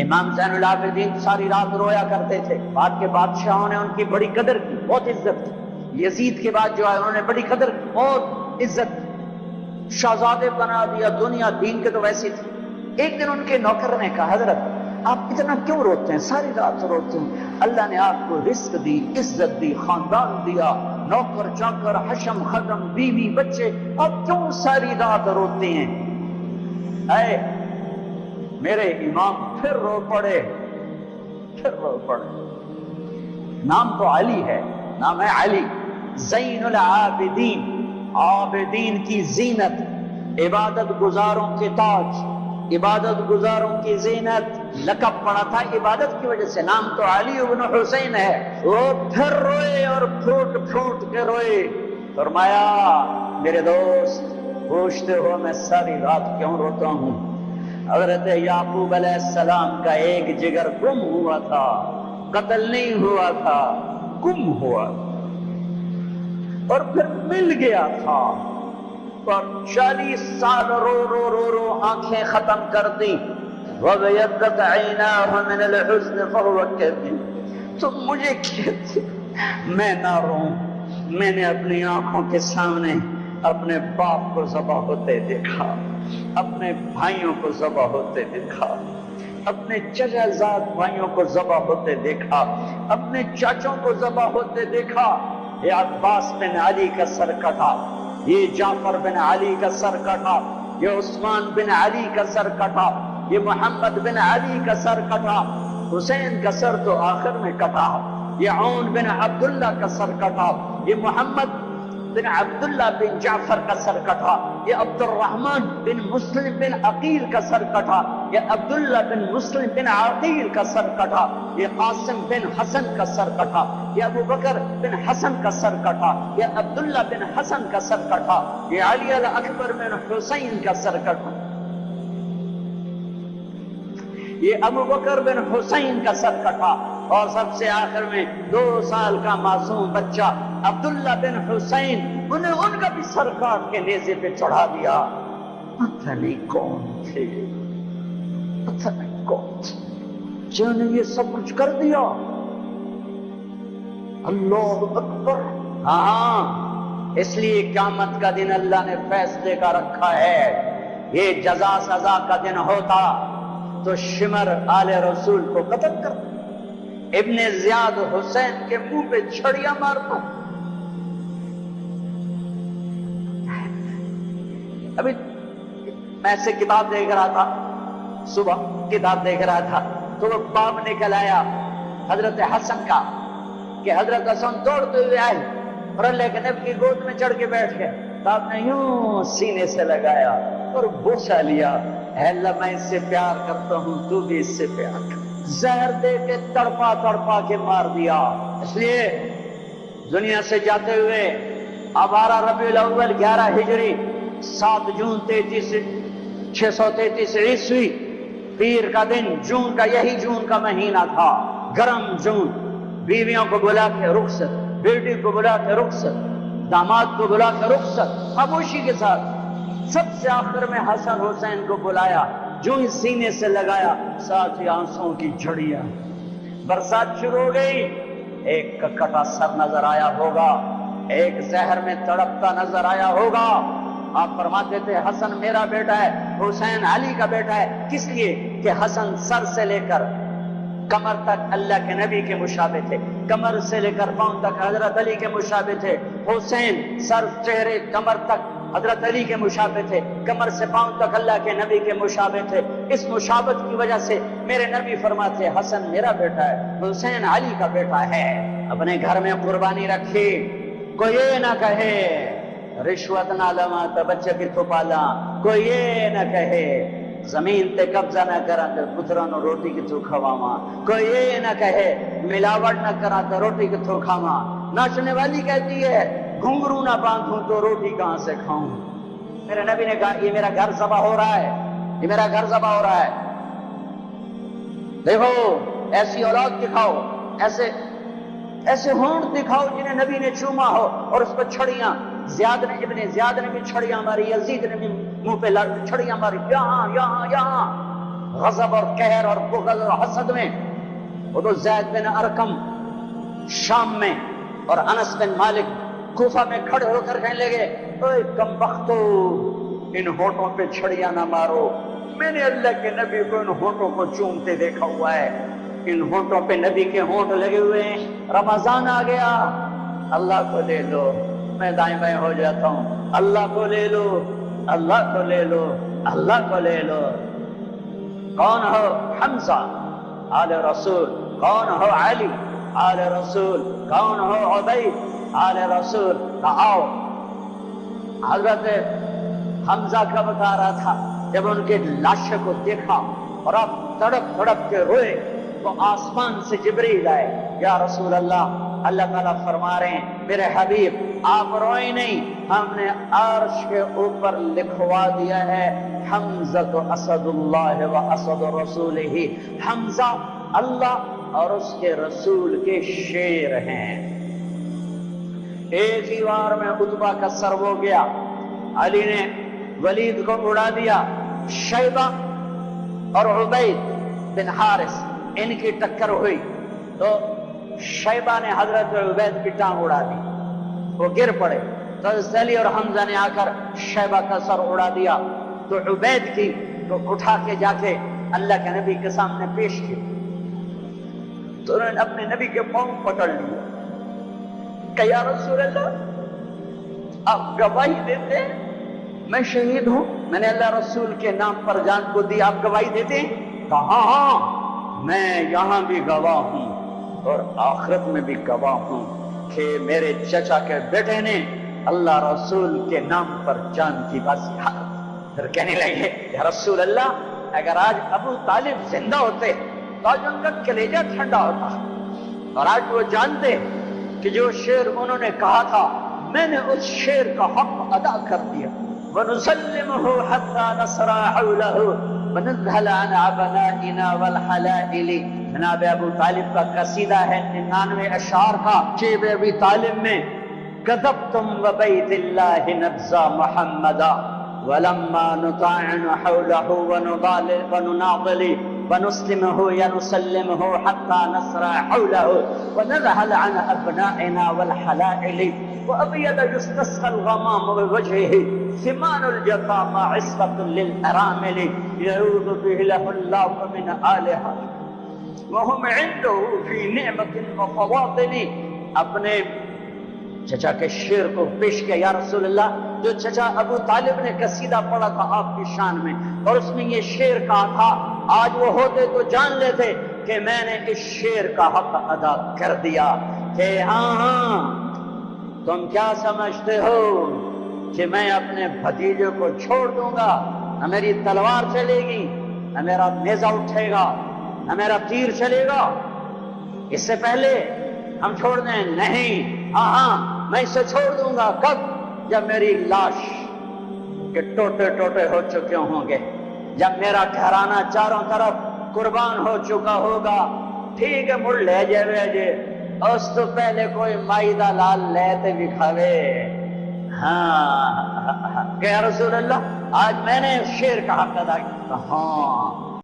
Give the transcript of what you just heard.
امام زین العابدین ساری رات رویا کرتے تھے، بعد کے بادشاہوں نے ان کی بڑی قدر کی، بہت عزت کی، یزید کے بعد جو ہے انہوں نے بڑی قدر کی، بہت عزت کی، شہزادے بنا دیا، دنیا دین کے تو ویسی تھی۔ ایک دن ان کے نوکر نے کہا حضرت آپ اتنا کیوں روتے ہیں، ساری رات روتے ہیں، اللہ نے آپ کو رزق دی، عزت دی، خاندان دیا، نوکر چاکر، حشم خدم، بیوی بچے، آپ کیوں ساری رات روتے ہیں؟ اے میرے امام پھر رو پڑے، پھر رو پڑے۔ نام تو علی ہے، نام ہے علی، زین العابدین، عابدین کی زینت، عبادت گزاروں کے تاج، عبادت گزاروں کی زینت، لقب پڑا تھا عبادت کی وجہ سے، نام تو علی ابن حسین ہے۔ وہ پھر روئے اور پھوٹ پھوٹ کے روئے۔ فرمایا میرے دوست پوچھتے ہو میں ساری رات کیوں روتا ہوں؟ حضرت یعقوب علیہ السلام کا ایک جگر گم ہوا تھا، قتل نہیں ہوا تھا، گم ہوا اور پھر مل گیا تھا، اور 40 سال رو رو رو رو آنکھیں ختم کر دی۔ وَبَيَضَّتْ عَيْنَاهُ مِنَ الْحُزْنِ فَهُوَ كَظِيمٌ۔ تو مجھے کہتے میں نہ روں، میں نے اپنی آنکھوں کے سامنے اپنے باپ کو ذبح ہوتے دیکھا، اپنے بھائیوں کو ذبح ہوتے دیکھا، اپنے چچا زاد بھائیوں کو ذبح ہوتے دیکھا، اپنے چاچوں کو ذبح ہوتے دیکھا۔ یہ عباس بن علی کا سر کٹا، یہ جعفر بن علی کا سر کٹا، یہ عثمان بن علی کا سر کٹا، یہ محمد بن علی کا سر کٹا، حسین کا سر تو آخر میں کٹا، یہ عون بن عبداللہ کا سر کٹا، یہ محمد بن عبداللہ بن جعفر کا سر کٹا، یہ عبد الرحمن بن مسلم بن عقیل کا سر کٹا، یہ عبداللہ بن مسلم بن عقیل کا سر کٹا، یہ قاسم بن حسن کا سر کٹا، یہ ابو بکر بن حسن کا سر کٹا، یہ عبداللہ بن حسن کا سر کٹا، یہ علی الاکبر بن حسین کا سر کٹا، یہ ابو بکر بن حسین کا سر کٹا، اور سب سے آخر میں 2 سال کا معصوم بچہ عبداللہ بن حسین، انہیں ان کا بھی سر کاٹ کے نیزے پہ چڑھا دیا۔ پتہ نہیں کون تھے، پتہ نہیں کون تھے جنہوں نے یہ سب کچھ کر دیا۔ اللہ اکبر۔ ہاں اس لیے قیامت کا دن اللہ نے فیصلے کا رکھا ہے، یہ جزا سزا کا دن ہوتا تو شمر آل رسول کو قتل کر، ابن زیاد حسین کے منہ پہ چھڑیاں مارتا۔ ابھی میں سے کتاب دیکھ رہا تھا، صبح کتاب دیکھ رہا تھا تو وہ باب نکل آیا حضرت حسن کا کہ حضرت حسن دوڑتے ہوئے آئے اور اللہ کے نبی کی گود میں چڑھ کے بیٹھ گئے، تو آپ نے یوں سینے سے لگایا اور بوسہ لیا، اے اللہ میں اس سے پیار کرتا ہوں، تو بھی اس سے پیار کر۔ زہر دے کے تڑپا تڑپا کے مار دیا۔ اس لیے دنیا سے جاتے ہوئے اب 12 ربیع الاول 11 ہجری 7 جون 633 عیسوی پیر کا دن، جون کا، یہی جون کا مہینہ تھا، گرم جون، بیویوں کو بلا کے رخصت، بیٹی کو بلا کے رخصت، داماد کو بلا کے رخصت، خاموشی کے ساتھ۔ سب سے آخر میں حسن حسین کو بلایا، جو ہی سینے سے لگایا ساتھ ہی آنسوں کی جھڑیاں، برسات شروع ہو گئی۔ ایک کا کٹا سر نظر آیا ہوگا، ایک زہر میں تڑپتا نظر آیا ہوگا۔ آپ فرماتے تھے حسن میرا بیٹا ہے، حسین علی کا بیٹا ہے، کس لیے کہ حسن سر سے لے کر کمر تک اللہ کے نبی کے مشابہ تھے، کمر سے لے کر پاؤں تک حضرت علی کے مشابہ تھے، حسین سر چہرے کمر تک حضرت علی کے مشابہ تھے، کمر سے پاؤں تک اللہ کے نبی کے مشابہ تھے۔ اس مشابہت کی وجہ سے میرے نبی فرماتے حسن میرا بیٹا ہے، حسین علی کا بیٹا ہے۔ اپنے گھر میں قربانی رکھی، کوئی یہ نہ کہے رشوت نہ لواں تو بچے کی تو پالا، کوئی یہ نہ کہے زمین تے قبضہ نہ کرا تو پتروں نو روٹی کی تو کھواواں، کوئی یہ نہ کہے ملاوٹ نہ کرا تو روٹی کی تو کھاواں۔ ناچنے والی کہتی ہے گھنگرو نہ باندھوں تو روٹی کہاں سے کھاؤں۔ میرے نبی نے کہا یہ میرا گھر ذبح ہو رہا ہے، یہ میرا گھر ذبح ہو رہا ہے، دیکھو ایسی اولاد دکھاؤ، ایسے ہونٹ دکھاؤ جنہیں نبی نے چوما ہو، اور اس پر چھڑیاں، ابن زیاد نے بھی چھڑیاں ماری، یزید نے بھی منہ پہ چھڑیاں ماری، یہاں یہاں یہاں۔ غضب اور قہر اور بغض اور حسد میں، وہ تو زید بن ارقم شام میں اور انس بن مالک کوفہ میں کھڑے ہو کر کہنے لگے، اے کم بختو، ان ہونٹوں پہ چھڑیاں نہ مارو، میں نے اللہ کے نبی کو ان ہونٹوں کو چومتے دیکھا ہوا ہے، ان ہونٹوں پہ نبی کے ہونٹ لگے ہوئے ہیں، رمضان آ گیا، اللہ کو لے لو، میں دائیں بائیں ہو جاتا ہوں، اللہ کو لے لو، اللہ کو لے لو، اللہ کو لے لو۔ کون ہو؟ حمزہ آل رسول، کون ہو؟ علی آل رسول، کون ہو؟ عبید آل رسول۔ آؤ، حضرت حمزہ کا بتا رہا تھا جب ان کے لاشوں کو دیکھا اور اب تڑپ تڑپ کے روئے تو آسمان سے جبریل آئے، یا رسول اللہ، اللہ تعالیٰ فرما رہے ہیں میرے حبیب آپ روئے نہیں، ہم نے عرش کے اوپر لکھوا دیا ہے حمزہ تو اسد اللہ و اسد رسولہ، حمزہ اللہ اور اس کے رسول کے شیر ہیں۔ ایک ہی وار میں عتبہ کا سر ہو گیا، علی نے ولید کو اڑا دیا، شیبہ اور عبید بن حارث ان کی ٹکر ہوئی تو شیبہ نے حضرت عبید کی ٹانگ اڑا دی، وہ گر پڑے تو علی اور حمزہ نے آ کر شیبہ کا سر اڑا دیا تو عبید کی تو اٹھا کے جا کے اللہ کے نبی کے سامنے پیش کی تو انہوں نے اپنے نبی کے پاؤں پکڑ لیے کہ یا رسول اللہ آپ گواہی دیتے ہیں میں شہید ہوں، میں نے اللہ رسول کے نام پر جان کو دی، آپ گواہی دیتے ہیں؟ کہا ہاں میں یہاں بھی گواہ ہوں اور آخرت میں بھی گواہ ہوں کہ میرے چچا کے بیٹے نے اللہ رسول کے نام پر جان کی بازی ہار۔ پھر کہنے لگے یا رسول اللہ اگر آج ابو طالب زندہ ہوتے تو آج ان کا کلیجہ ٹھنڈا ہوتا، اور آج وہ جانتے کہ جو شعر انہوں نے کہا تھا میں نے اس شعر کا حق ادا کر دیا۔ وَنُسَلِّمُهُ حَتَّى نَصْرَى حَوْلَهُ وَنَذْهَلَ عَنْ عَبَنَائِنَا وَالْحَلَائِلِ۔ جناب ابو طالب کا قصیدہ ہے 99 اشعار کا، شیب ابی طالب میں كذبتم وبيت الله نبزى محمدا ولما نطاعن حوله ونناضل ونسلمه ينسلمه حتى نسرى حوله ونذهل عن أبنائنا والحلائل وأبيض يستسقى الغمام بوجهه ثمان الجفا عصبة للأرامل يعوذ به له الله من آلهة وهم عنده في نعمة وفواضل۔ اپنے چچا کے شعر کو پیش کیا، یا رسول اللہ جو چچا ابو طالب نے قصیدہ پڑھا تھا آپ کی شان میں اور اس میں یہ شعر کہا تھا، آج وہ ہوتے تو جان لیتے کہ میں نے اس شعر کا حق ادا کر دیا کہ ہاں تم کیا سمجھتے ہو کہ میں اپنے بھتیجے کو چھوڑ دوں گا؟ نہ میری تلوار چلے گی، نہ میرا نیزہ اٹھے گا، نہ میرا تیر چلے گا، اس سے پہلے ہم چھوڑ دیں؟ نہیں، ہاں میں اسے چھوڑ دوں گا۔ کب؟ جب میری لاش کے ٹوٹے ٹوٹے ہو چکے ہوں گے، جب میرا گھرانہ چاروں طرف قربان ہو چکا ہوگا۔ ٹھیک ہے مڑ لے جے اس تو پہلے کوئی مائدہ لال لیتے بھی کھاوے۔ ہاں کہ یا رسول اللہ آج میں نے شیر کا حق ادا کیا۔ ہاں